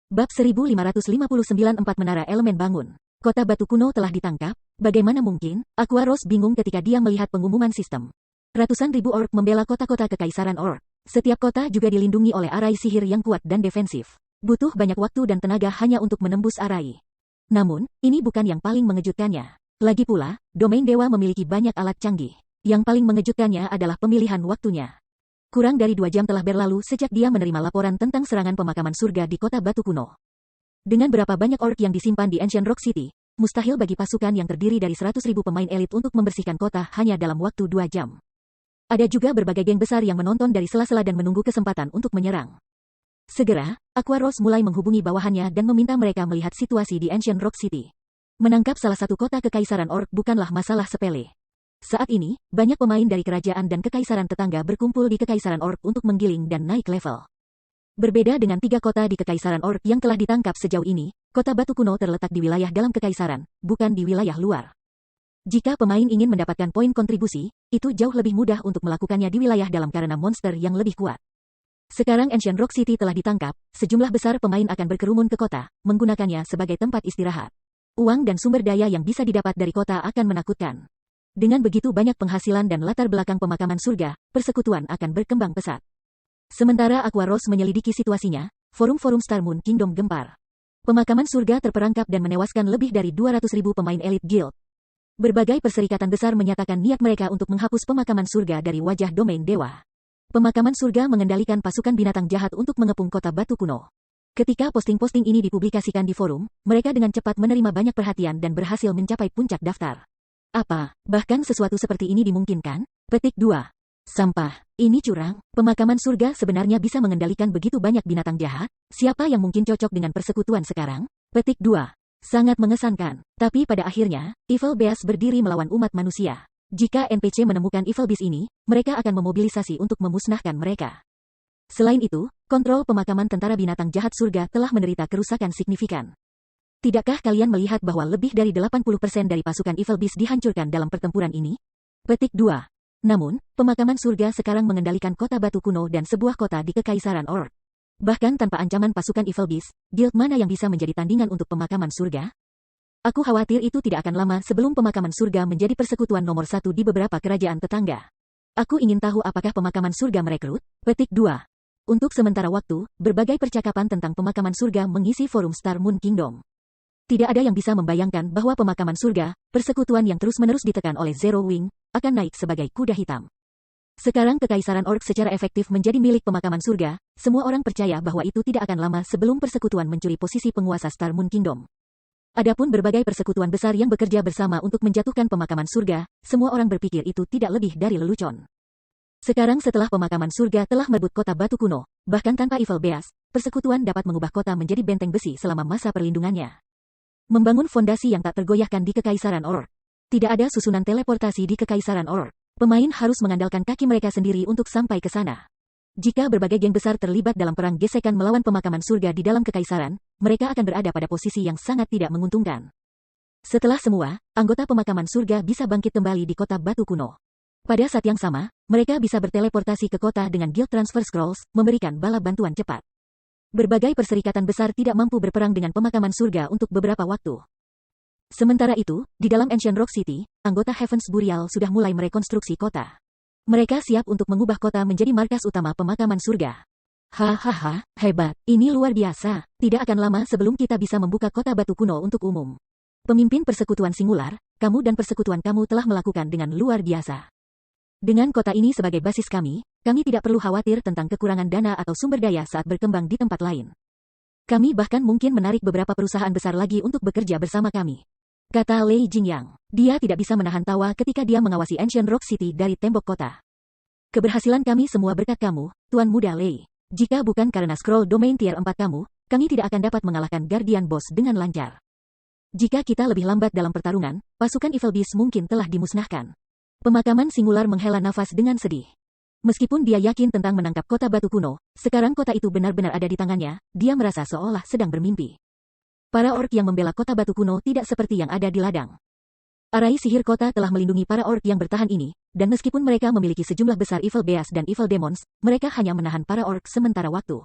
[SPEAKER 1] Bab 1559 4 Menara Elemen Bangun. Kota batu kuno telah ditangkap, bagaimana mungkin? Aqua Rose bingung ketika dia melihat pengumuman sistem. Ratusan ribu orc membela kota-kota Kekaisaran Orc. Setiap kota juga dilindungi oleh arai sihir yang kuat dan defensif. Butuh banyak waktu dan tenaga hanya untuk menembus arai. Namun, ini bukan yang paling mengejutkannya. Lagi pula, domain dewa memiliki banyak alat canggih. Yang paling mengejutkannya adalah pemilihan waktunya. Kurang dari 2 jam telah berlalu sejak dia menerima laporan tentang serangan pemakaman surga di kota batu kuno. Dengan berapa banyak orc yang disimpan di Ancient Rock City, mustahil bagi pasukan yang terdiri dari 100.000 pemain elit untuk membersihkan kota hanya dalam waktu 2 jam. Ada juga berbagai geng besar yang menonton dari sela-sela dan menunggu kesempatan untuk menyerang. Segera, Aqua Rose mulai menghubungi bawahannya dan meminta mereka melihat situasi di Ancient Rock City. Menangkap salah satu kota Kekaisaran Orc bukanlah masalah sepele. Saat ini, banyak pemain dari kerajaan dan kekaisaran tetangga berkumpul di Kekaisaran Orc untuk menggiling dan naik level. Berbeda dengan 3 kota di Kekaisaran Orc yang telah ditangkap sejauh ini, kota batu kuno terletak di wilayah dalam kekaisaran, bukan di wilayah luar. Jika pemain ingin mendapatkan poin kontribusi, itu jauh lebih mudah untuk melakukannya di wilayah dalam karena monster yang lebih kuat. Sekarang Ancient Rock City telah ditangkap, sejumlah besar pemain akan berkerumun ke kota, menggunakannya sebagai tempat istirahat. Uang dan sumber daya yang bisa didapat dari kota akan menakutkan. Dengan begitu banyak penghasilan dan latar belakang pemakaman surga, persekutuan akan berkembang pesat. Sementara Aqua Rose menyelidiki situasinya, forum-forum Star Moon Kingdom gempar. Pemakaman surga terperangkap dan menewaskan lebih dari 200.000 pemain elit guild. Berbagai perserikatan besar menyatakan niat mereka untuk menghapus pemakaman surga dari wajah domain dewa. Pemakaman surga mengendalikan pasukan binatang jahat untuk mengepung kota batu kuno. Ketika posting-posting ini dipublikasikan di forum, mereka dengan cepat menerima banyak perhatian dan berhasil mencapai puncak daftar. Apa, bahkan sesuatu seperti ini dimungkinkan? Petik 2. Sampah. Ini curang. Pemakaman surga sebenarnya bisa mengendalikan begitu banyak binatang jahat? Siapa yang mungkin cocok dengan persekutuan sekarang? Petik 2. Sangat mengesankan. Tapi pada akhirnya, Evil Beast berdiri melawan umat manusia. Jika NPC menemukan Evil Beast ini, mereka akan memobilisasi untuk memusnahkan mereka. Selain itu, kontrol pemakaman tentara binatang jahat surga telah menderita kerusakan signifikan. Tidakkah kalian melihat bahwa lebih dari 80% dari pasukan Evil Beast dihancurkan dalam pertempuran ini? Petik 2. Namun, pemakaman surga sekarang mengendalikan kota batu kuno dan sebuah kota di Kekaisaran Orc. Bahkan tanpa ancaman pasukan Evil Beast, guild mana yang bisa menjadi tandingan untuk pemakaman surga? Aku khawatir itu tidak akan lama sebelum pemakaman surga menjadi persekutuan nomor 1 di beberapa kerajaan tetangga. Aku ingin tahu apakah pemakaman surga merekrut? Petik 2. Untuk sementara waktu, berbagai percakapan tentang pemakaman surga mengisi forum Star Moon Kingdom. Tidak ada yang bisa membayangkan bahwa pemakaman surga, persekutuan yang terus-menerus ditekan oleh Zero Wing, akan naik sebagai kuda hitam. Sekarang Kekaisaran Orc secara efektif menjadi milik pemakaman surga, semua orang percaya bahwa itu tidak akan lama sebelum persekutuan mencuri posisi penguasa Star Moon Kingdom. Adapun berbagai persekutuan besar yang bekerja bersama untuk menjatuhkan pemakaman surga, semua orang berpikir itu tidak lebih dari lelucon. Sekarang setelah pemakaman surga telah merebut kota batu kuno, bahkan tanpa Evil Beast, persekutuan dapat mengubah kota menjadi benteng besi selama masa perlindungannya. Membangun fondasi yang tak tergoyahkan di Kekaisaran Orc. Tidak ada susunan teleportasi di Kekaisaran Orc. Pemain harus mengandalkan kaki mereka sendiri untuk sampai ke sana. Jika berbagai geng besar terlibat dalam perang gesekan melawan pemakaman surga di dalam kekaisaran, mereka akan berada pada posisi yang sangat tidak menguntungkan. Setelah semua, anggota pemakaman surga bisa bangkit kembali di kota batu kuno. Pada saat yang sama, mereka bisa berteleportasi ke kota dengan Guild Transfer Scrolls, memberikan bala bantuan cepat. Berbagai perserikatan besar tidak mampu berperang dengan pemakaman surga untuk beberapa waktu. Sementara itu, di dalam Ancient Rock City, anggota Heaven's Burial sudah mulai merekonstruksi kota. Mereka siap untuk mengubah kota menjadi markas utama pemakaman surga. Hahaha, hebat. Ini luar biasa. Tidak akan lama sebelum kita bisa membuka kota batu kuno untuk umum. Pemimpin persekutuan singular, kamu dan persekutuan kamu telah melakukan dengan luar biasa. Dengan kota ini sebagai basis kami tidak perlu khawatir tentang kekurangan dana atau sumber daya saat berkembang di tempat lain. Kami bahkan mungkin menarik beberapa perusahaan besar lagi untuk bekerja bersama kami. Kata Lei Jingyang. Dia tidak bisa menahan tawa ketika dia mengawasi Ancient Rock City dari tembok kota. Keberhasilan kami semua berkat kamu, Tuan Muda Lei. Jika bukan karena scroll domain tier 4 kamu, kami tidak akan dapat mengalahkan Guardian Boss dengan lancar. Jika kita lebih lambat dalam pertarungan, pasukan Evil Beast mungkin telah dimusnahkan. Pemakaman singular menghela nafas dengan sedih. Meskipun dia yakin tentang menangkap kota batu kuno, sekarang kota itu benar-benar ada di tangannya, dia merasa seolah sedang bermimpi. Para orc yang membela kota batu kuno tidak seperti yang ada di ladang. Arai sihir kota telah melindungi para orc yang bertahan ini, dan meskipun mereka memiliki sejumlah besar Evil Beast dan Evil Demons, mereka hanya menahan para orc sementara waktu.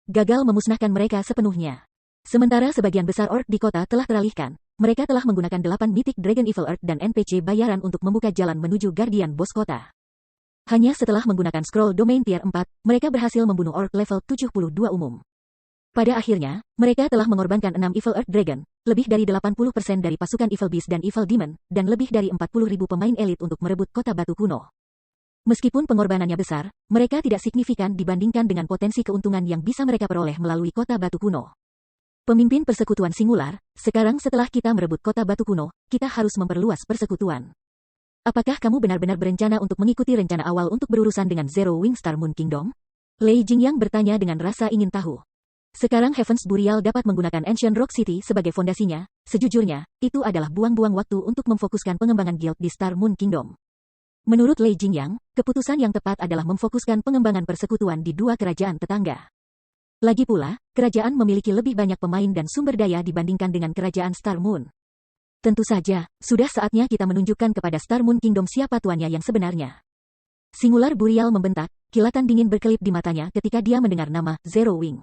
[SPEAKER 1] Gagal memusnahkan mereka sepenuhnya. Sementara sebagian besar orc di kota telah teralihkan, mereka telah menggunakan 8 Mythic Dragon Evil Earth dan NPC bayaran untuk membuka jalan menuju Guardian Boss kota. Hanya setelah menggunakan scroll domain tier 4, mereka berhasil membunuh orc level 72 umum. Pada akhirnya, mereka telah mengorbankan 6 Evil Earth Dragon, lebih dari 80% dari pasukan Evil Beast dan Evil Demon, dan lebih dari 40.000 pemain elit untuk merebut kota batu kuno. Meskipun pengorbanannya besar, mereka tidak signifikan dibandingkan dengan potensi keuntungan yang bisa mereka peroleh melalui kota batu kuno. Pemimpin persekutuan singular, sekarang setelah kita merebut kota batu kuno, kita harus memperluas persekutuan. Apakah kamu benar-benar berencana untuk mengikuti rencana awal untuk berurusan dengan Zero Wing Star Moon Kingdom? Lei Jingyang bertanya dengan rasa ingin tahu. Sekarang Heaven's Burial dapat menggunakan Ancient Rock City sebagai fondasinya, sejujurnya, itu adalah buang-buang waktu untuk memfokuskan pengembangan guild di Star Moon Kingdom. Menurut Lei Jingyang, keputusan yang tepat adalah memfokuskan pengembangan persekutuan di dua kerajaan tetangga. Lagi pula, kerajaan memiliki lebih banyak pemain dan sumber daya dibandingkan dengan kerajaan Star Moon. Tentu saja, sudah saatnya kita menunjukkan kepada Star Moon Kingdom siapa tuannya yang sebenarnya. Singular Burial membentak, kilatan dingin berkelip di matanya ketika dia mendengar nama Zero Wing.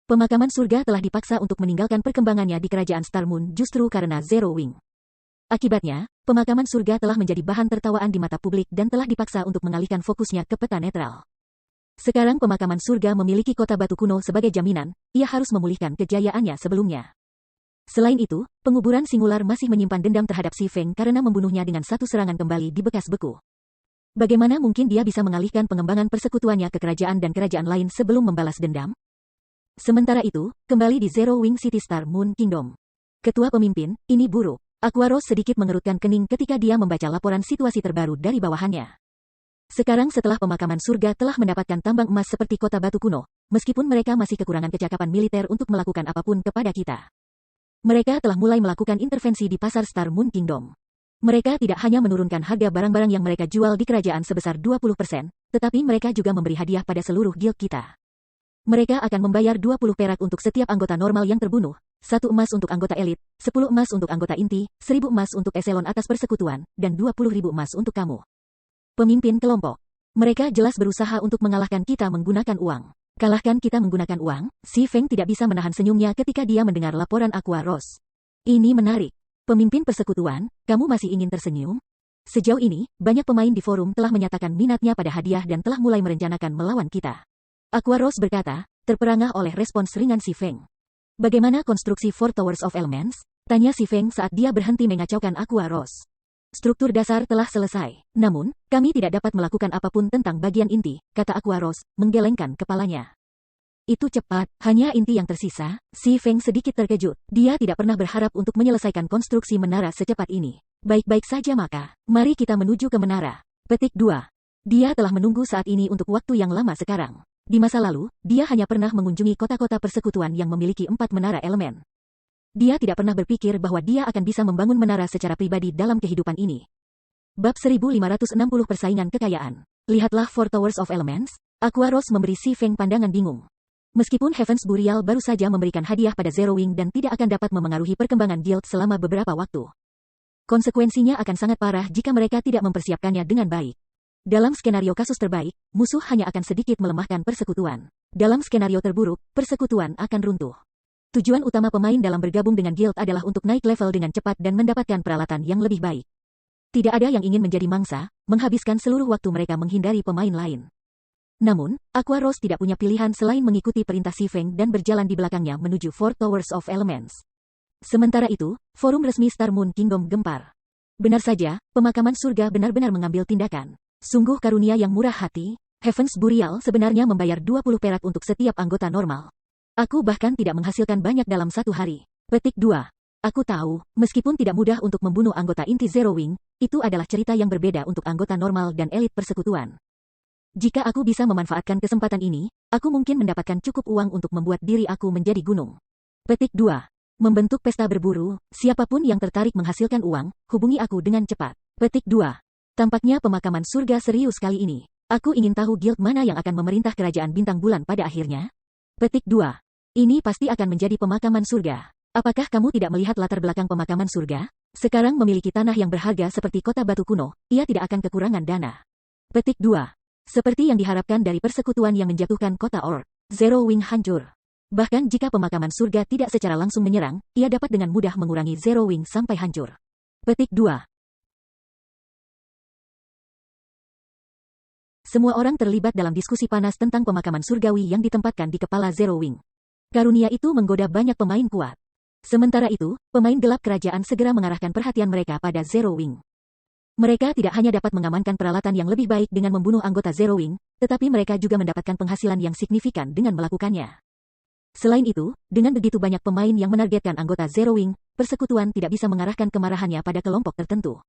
[SPEAKER 1] Pemakaman surga telah dipaksa untuk meninggalkan perkembangannya di kerajaan Star Moon justru karena Zero Wing. Akibatnya, pemakaman surga telah menjadi bahan tertawaan di mata publik dan telah dipaksa untuk mengalihkan fokusnya ke peta netral. Sekarang pemakaman surga memiliki kota batu kuno sebagai jaminan, ia harus memulihkan kejayaannya sebelumnya. Selain itu, penguburan singular masih menyimpan dendam terhadap Si Feng karena membunuhnya dengan satu serangan kembali di bekas beku. Bagaimana mungkin dia bisa mengalihkan pengembangan persekutuannya ke kerajaan dan kerajaan lain sebelum membalas dendam? Sementara itu, kembali di Zero Wing City Star Moon Kingdom. Ketua pemimpin, ini buruk. Aquaros sedikit mengerutkan kening ketika dia membaca laporan situasi terbaru dari bawahannya. Sekarang setelah pemakaman surga telah mendapatkan tambang emas seperti kota batu kuno, meskipun mereka masih kekurangan kecakapan militer untuk melakukan apapun kepada kita. Mereka telah mulai melakukan intervensi di pasar Star Moon Kingdom. Mereka tidak hanya menurunkan harga barang-barang yang mereka jual di kerajaan sebesar 20%, tetapi mereka juga memberi hadiah pada seluruh guild kita. Mereka akan membayar 20 perak untuk setiap anggota normal yang terbunuh, 1 emas untuk anggota elit, 10 emas untuk anggota inti, 1000 emas untuk eselon atas persekutuan, dan 20.000 emas untuk kamu. Pemimpin kelompok. Mereka jelas berusaha untuk mengalahkan kita menggunakan uang. Kalahkan kita menggunakan uang. Si Feng tidak bisa menahan senyumnya ketika dia mendengar laporan Aqua Rose. Ini menarik. Pemimpin persekutuan, kamu masih ingin tersenyum? Sejauh ini, banyak pemain di forum telah menyatakan minatnya pada hadiah dan telah mulai merencanakan melawan kita. Aqua Rose berkata, terperangah oleh respons ringan si Feng. Bagaimana konstruksi Four Towers of Elements? Tanya si Feng saat dia berhenti mengacaukan Aqua Rose. Struktur dasar telah selesai. Namun, kami tidak dapat melakukan apapun tentang bagian inti, kata Aqua Rose, menggelengkan kepalanya. Itu cepat, hanya inti yang tersisa. Si Feng sedikit terkejut. Dia tidak pernah berharap untuk menyelesaikan konstruksi menara secepat ini. Baik-baik saja maka, mari kita menuju ke menara. Petik 2. Dia telah menunggu saat ini untuk waktu yang lama sekarang. Di masa lalu, dia hanya pernah mengunjungi kota-kota persekutuan yang memiliki 4 menara elemen. Dia tidak pernah berpikir bahwa dia akan bisa membangun menara secara pribadi dalam kehidupan ini. Bab 1560 Persaingan Kekayaan. Lihatlah Four Towers of Elements. Aqua Rose memberi si Feng pandangan bingung. Meskipun Heaven's Burial baru saja memberikan hadiah pada Zero Wing dan tidak akan dapat memengaruhi perkembangan guild selama beberapa waktu. Konsekuensinya akan sangat parah jika mereka tidak mempersiapkannya dengan baik. Dalam skenario kasus terbaik, musuh hanya akan sedikit melemahkan persekutuan. Dalam skenario terburuk, persekutuan akan runtuh. Tujuan utama pemain dalam bergabung dengan guild adalah untuk naik level dengan cepat dan mendapatkan peralatan yang lebih baik. Tidak ada yang ingin menjadi mangsa, menghabiskan seluruh waktu mereka menghindari pemain lain. Namun, Aqua Rose tidak punya pilihan selain mengikuti perintah si Feng dan berjalan di belakangnya menuju Four Towers of Elements. Sementara itu, forum resmi Star Moon Kingdom gempar. Benar saja, pemakaman surga benar-benar mengambil tindakan. Sungguh karunia yang murah hati. Heaven's Burial sebenarnya membayar 20 perak untuk setiap anggota normal. Aku bahkan tidak menghasilkan banyak dalam satu hari. Petik 2. Aku tahu, meskipun tidak mudah untuk membunuh anggota inti Zero Wing, itu adalah cerita yang berbeda untuk anggota normal dan elit persekutuan. Jika aku bisa memanfaatkan kesempatan ini, aku mungkin mendapatkan cukup uang untuk membuat diri aku menjadi gunung. Petik 2. Membentuk pesta berburu, siapapun yang tertarik menghasilkan uang, hubungi aku dengan cepat. Petik 2. Tampaknya pemakaman surga serius kali ini. Aku ingin tahu guild mana yang akan memerintah kerajaan bintang bulan pada akhirnya. Petik 2. Ini pasti akan menjadi pemakaman surga. Apakah kamu tidak melihat latar belakang pemakaman surga? Sekarang memiliki tanah yang berharga seperti kota batu kuno, ia tidak akan kekurangan dana. Petik 2. Seperti yang diharapkan dari persekutuan yang menjatuhkan kota Orc, Zero Wing hancur. Bahkan jika pemakaman surga tidak secara langsung menyerang, ia dapat dengan mudah mengurangi Zero Wing sampai hancur. Petik 2. Semua orang terlibat dalam diskusi panas tentang pemakaman surgawi yang ditempatkan di kepala Zero Wing. Karunia itu menggoda banyak pemain kuat. Sementara itu, pemain gelap kerajaan segera mengarahkan perhatian mereka pada Zero Wing. Mereka tidak hanya dapat mengamankan peralatan yang lebih baik dengan membunuh anggota Zero Wing, tetapi mereka juga mendapatkan penghasilan yang signifikan dengan melakukannya. Selain itu, dengan begitu banyak pemain yang menargetkan anggota Zero Wing, persekutuan tidak bisa mengarahkan kemarahannya pada kelompok tertentu.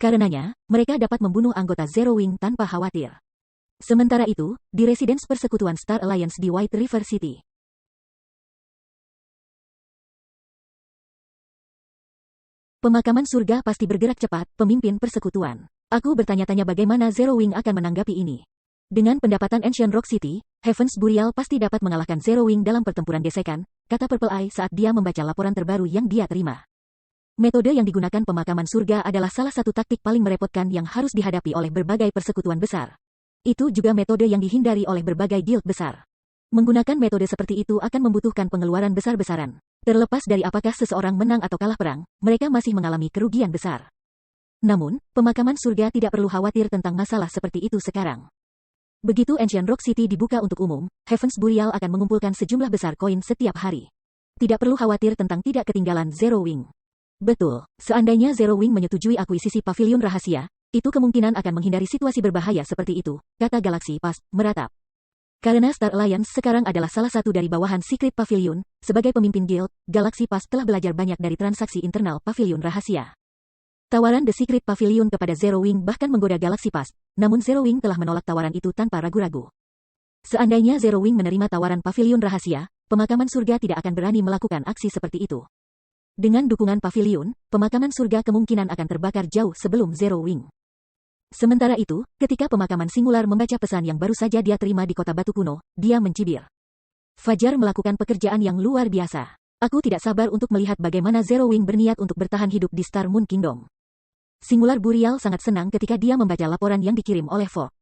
[SPEAKER 1] Karenanya, mereka dapat membunuh anggota Zero Wing tanpa khawatir. Sementara itu, di residence persekutuan Star Alliance di White River City. Pemakaman surga pasti bergerak cepat, pemimpin persekutuan. Aku bertanya-tanya bagaimana Zero Wing akan menanggapi ini. Dengan pendapatan Ancient Rock City, Heaven's Burial pasti dapat mengalahkan Zero Wing dalam pertempuran gesekan, kata Purple Eye saat dia membaca laporan terbaru yang dia terima. Metode yang digunakan pemakaman surga adalah salah satu taktik paling merepotkan yang harus dihadapi oleh berbagai persekutuan besar. Itu juga metode yang dihindari oleh berbagai guild besar. Menggunakan metode seperti itu akan membutuhkan pengeluaran besar-besaran. Terlepas dari apakah seseorang menang atau kalah perang, mereka masih mengalami kerugian besar. Namun, pemakaman surga tidak perlu khawatir tentang masalah seperti itu sekarang. Begitu Ancient Rock City dibuka untuk umum, Heaven's Burial akan mengumpulkan sejumlah besar koin setiap hari. Tidak perlu khawatir tentang tidak ketinggalan Zero Wing. Betul, seandainya Zero Wing menyetujui akuisisi pavilion rahasia, itu kemungkinan akan menghindari situasi berbahaya seperti itu, kata Galaxy Pass, meratap. Karena Star Alliance sekarang adalah salah satu dari bawahan Secret Pavilion, sebagai pemimpin guild, Galaxy Pass telah belajar banyak dari transaksi internal pavilion rahasia. Tawaran The Secret Pavilion kepada Zero Wing bahkan menggoda Galaxy Pass, namun Zero Wing telah menolak tawaran itu tanpa ragu-ragu. Seandainya Zero Wing menerima tawaran pavilion rahasia, pemakaman surga tidak akan berani melakukan aksi seperti itu. Dengan dukungan pavilion, pemakaman surga kemungkinan akan terbakar jauh sebelum Zero Wing. Sementara itu, ketika pemakaman singular membaca pesan yang baru saja dia terima di kota batu kuno, dia mencibir. Fajar melakukan pekerjaan yang luar biasa. Aku tidak sabar untuk melihat bagaimana Zero Wing berniat untuk bertahan hidup di Star Moon Kingdom. Singular Burial sangat senang ketika dia membaca laporan yang dikirim oleh Fog.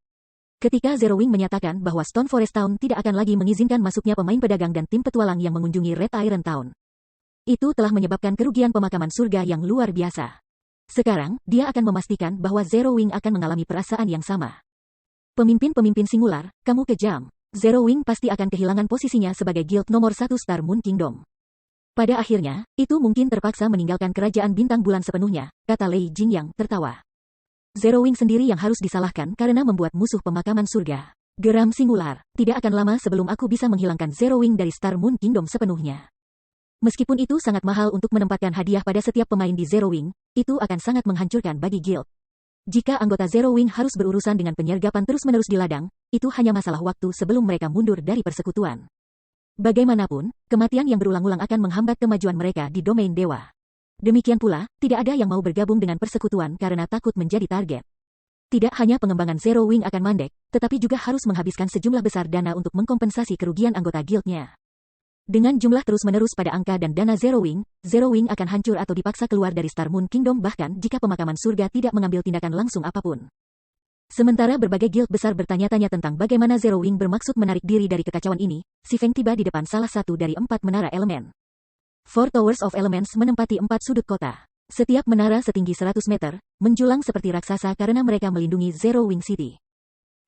[SPEAKER 1] Ketika Zero Wing menyatakan bahwa Stone Forest Town tidak akan lagi mengizinkan masuknya pemain pedagang dan tim petualang yang mengunjungi Red Iron Town, itu telah menyebabkan kerugian pemakaman surga yang luar biasa. Sekarang, dia akan memastikan bahwa Zero Wing akan mengalami perasaan yang sama. Pemimpin-pemimpin singular, kamu kejam. Zero Wing pasti akan kehilangan posisinya sebagai guild nomor 1 Star Moon Kingdom. Pada akhirnya, itu mungkin terpaksa meninggalkan kerajaan bintang bulan sepenuhnya, kata Lei Jingyang tertawa. Zero Wing sendiri yang harus disalahkan karena membuat musuh pemakaman surga. Geram singular, tidak akan lama sebelum aku bisa menghilangkan Zero Wing dari Star Moon Kingdom sepenuhnya. Meskipun itu sangat mahal untuk menempatkan hadiah pada setiap pemain di Zero Wing, itu akan sangat menghancurkan bagi guild. Jika anggota Zero Wing harus berurusan dengan penyergapan terus-menerus di ladang, itu hanya masalah waktu sebelum mereka mundur dari persekutuan. Bagaimanapun, kematian yang berulang-ulang akan menghambat kemajuan mereka di domain dewa. Demikian pula, tidak ada yang mau bergabung dengan persekutuan karena takut menjadi target. Tidak hanya pengembangan Zero Wing akan mandek, tetapi juga harus menghabiskan sejumlah besar dana untuk mengkompensasi kerugian anggota guildnya. Dengan jumlah terus-menerus pada angka dan dana Zero Wing akan hancur atau dipaksa keluar dari Star Moon Kingdom bahkan jika pemakaman surga tidak mengambil tindakan langsung apapun. Sementara berbagai guild besar bertanya-tanya tentang bagaimana Zero Wing bermaksud menarik diri dari kekacauan ini, Si Feng tiba di depan salah satu dari 4 menara elemen. Four Towers of Elements menempati 4 sudut kota. Setiap menara setinggi 100 meter, menjulang seperti raksasa karena mereka melindungi Zero Wing City.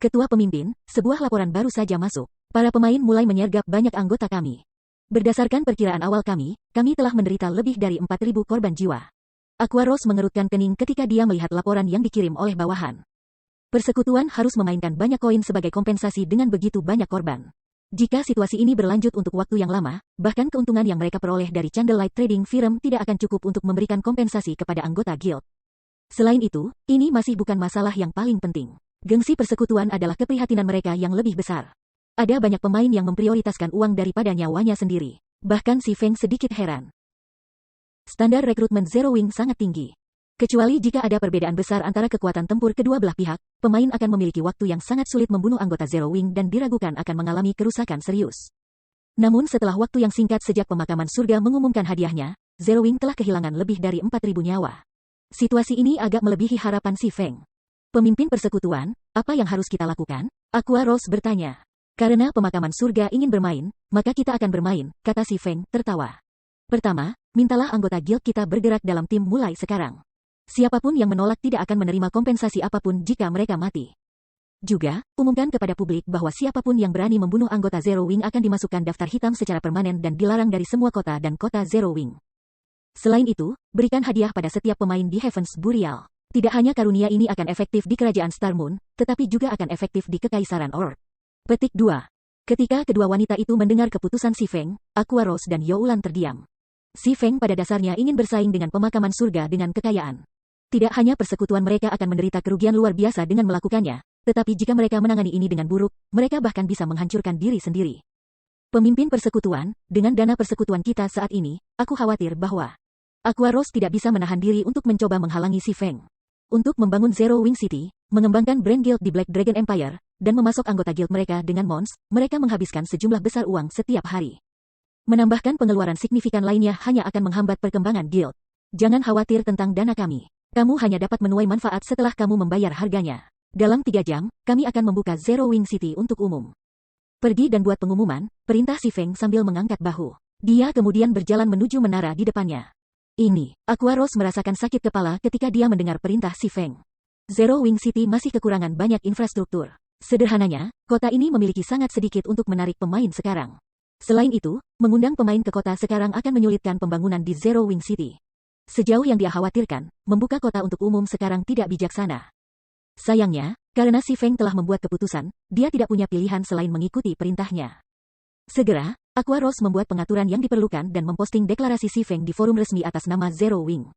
[SPEAKER 1] Ketua pemimpin, sebuah laporan baru saja masuk. Para pemain mulai menyergap banyak anggota kami. Berdasarkan perkiraan awal kami telah menderita lebih dari 4.000 korban jiwa. Aqua Rose mengerutkan kening ketika dia melihat laporan yang dikirim oleh bawahan. Persekutuan harus memainkan banyak koin sebagai kompensasi dengan begitu banyak korban. Jika situasi ini berlanjut untuk waktu yang lama, bahkan keuntungan yang mereka peroleh dari Candlelight Trading Firm tidak akan cukup untuk memberikan kompensasi kepada anggota guild. Selain itu, ini masih bukan masalah yang paling penting. Gengsi persekutuan adalah keprihatinan mereka yang lebih besar. Ada banyak pemain yang memprioritaskan uang daripada nyawanya sendiri. Bahkan Si Feng sedikit heran. Standar rekrutmen Zero Wing sangat tinggi. Kecuali jika ada perbedaan besar antara kekuatan tempur kedua belah pihak, pemain akan memiliki waktu yang sangat sulit membunuh anggota Zero Wing dan diragukan akan mengalami kerusakan serius. Namun setelah waktu yang singkat sejak pemakaman surga mengumumkan hadiahnya, Zero Wing telah kehilangan lebih dari 4.000 nyawa. Situasi ini agak melebihi harapan Si Feng. Pemimpin persekutuan, apa yang harus kita lakukan? Aqua Rose bertanya. Karena pemakaman surga ingin bermain, maka kita akan bermain, kata Si Feng tertawa. Pertama, mintalah anggota guild kita bergerak dalam tim mulai sekarang. Siapapun yang menolak tidak akan menerima kompensasi apapun jika mereka mati. Juga, umumkan kepada publik bahwa siapapun yang berani membunuh anggota Zero Wing akan dimasukkan daftar hitam secara permanen dan dilarang dari semua kota dan kota Zero Wing. Selain itu, berikan hadiah pada setiap pemain di Heaven's Burial. Tidak hanya karunia ini akan efektif di kerajaan Star Moon, tetapi juga akan efektif di Kekaisaran Orc. Petik 2. Ketika kedua wanita itu mendengar keputusan Si Feng, Aqua Rose dan Youlan terdiam. Si Feng pada dasarnya ingin bersaing dengan pemakaman surga dengan kekayaan. Tidak hanya persekutuan mereka akan menderita kerugian luar biasa dengan melakukannya, tetapi jika mereka menangani ini dengan buruk, mereka bahkan bisa menghancurkan diri sendiri. Pemimpin persekutuan, dengan dana persekutuan kita saat ini, aku khawatir bahwa Aqua Rose tidak bisa menahan diri untuk mencoba menghalangi Si Feng. Untuk membangun Zero Wing City, mengembangkan brand guild di Black Dragon Empire, dan memasok anggota guild mereka dengan Mons, mereka menghabiskan sejumlah besar uang setiap hari. Menambahkan pengeluaran signifikan lainnya hanya akan menghambat perkembangan guild. Jangan khawatir tentang dana kami. Kamu hanya dapat menuai manfaat setelah kamu membayar harganya. Dalam 3 jam, kami akan membuka Zero Wing City untuk umum. Pergi dan buat pengumuman, perintah Si Feng sambil mengangkat bahu. Dia kemudian berjalan menuju menara di depannya. Ini, Aqua Rose merasakan sakit kepala ketika dia mendengar perintah Si Feng. Zero Wing City masih kekurangan banyak infrastruktur. Sederhananya, kota ini memiliki sangat sedikit untuk menarik pemain sekarang. Selain itu, mengundang pemain ke kota sekarang akan menyulitkan pembangunan di Zero Wing City. Sejauh yang dia khawatirkan, membuka kota untuk umum sekarang tidak bijaksana. Sayangnya, karena Si Feng telah membuat keputusan, dia tidak punya pilihan selain mengikuti perintahnya. Segera, Aqua Rose membuat pengaturan yang diperlukan dan memposting deklarasi Si Feng di forum resmi atas nama Zero Wing.